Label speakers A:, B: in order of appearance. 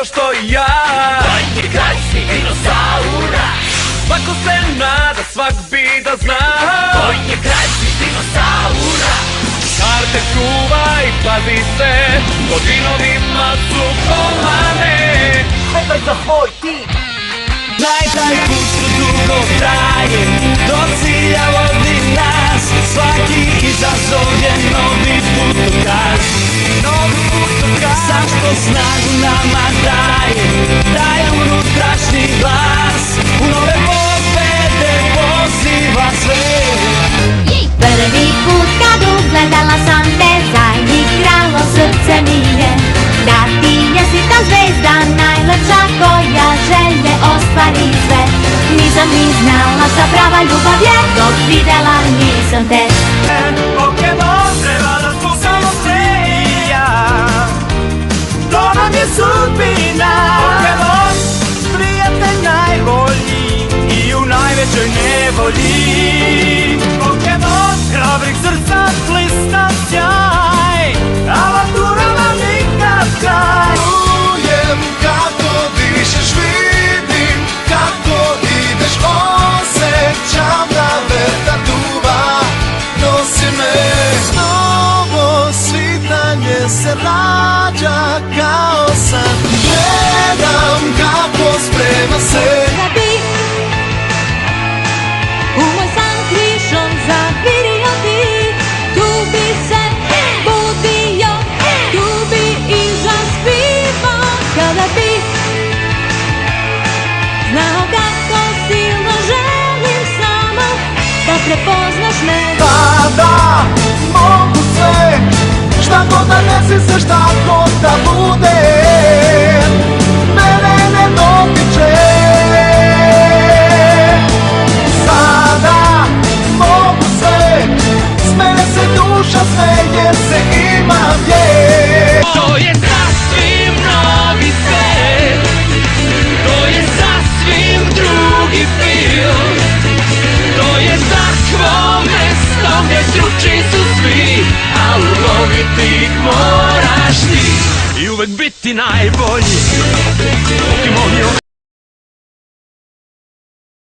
A: isto što i ja.
B: Vojni kralj si dinosaura.
A: Svako se nada, svak bi da zna.
B: Vojni kralj si dinosaura.
A: Karte čuvaj, pazi se, godinovima su komane.
B: Gledaj za svoj tim.
A: Taj put što dugo traje, do cilja vodi nas. Svaki izazov je novi putokaz. Zašto snagu nama daje unutrašnji glas. U nove pobede poziva sve.
C: Prvi put kad ugledala sam te, zaigralo srce mi je. Da ti jesi ta zvezda najlepša koja želje ostvari sve. Nisam ni znala šta prava ljubav je, dok videla nisam te.
A: Pokemon, treba da tu samo sve i ja. To nam je sudbina. Pokemon, prijatelj najbolji i u najvećoj nevolji. Pokemon, hrabrih srca blista sjaj, avanturama nikad kraj.
D: Čujem kako dišeš, vidim kako ideš, osjećam da vetar duva nosi me. Novo svitanje se rađa kao san, gledam kako sprema se.
C: Da bi u moj san krišom zavirio ti, tu bi se budio, tu bi i zaspivao. Kada bi znao kako silno želim samo da prepoznaš me.
D: Tada mogu sve, šta god da desi se, šta god da bude, mene ne dotiče. Sada mogu sve, smeje se duša, smeje se imam je.
A: To je sasvim novi svet, to je sasvim drugi film. To je takvo mesto gdje druči su svi, a uloviti ih moraš ti i uvek biti najbolji. Pokemon je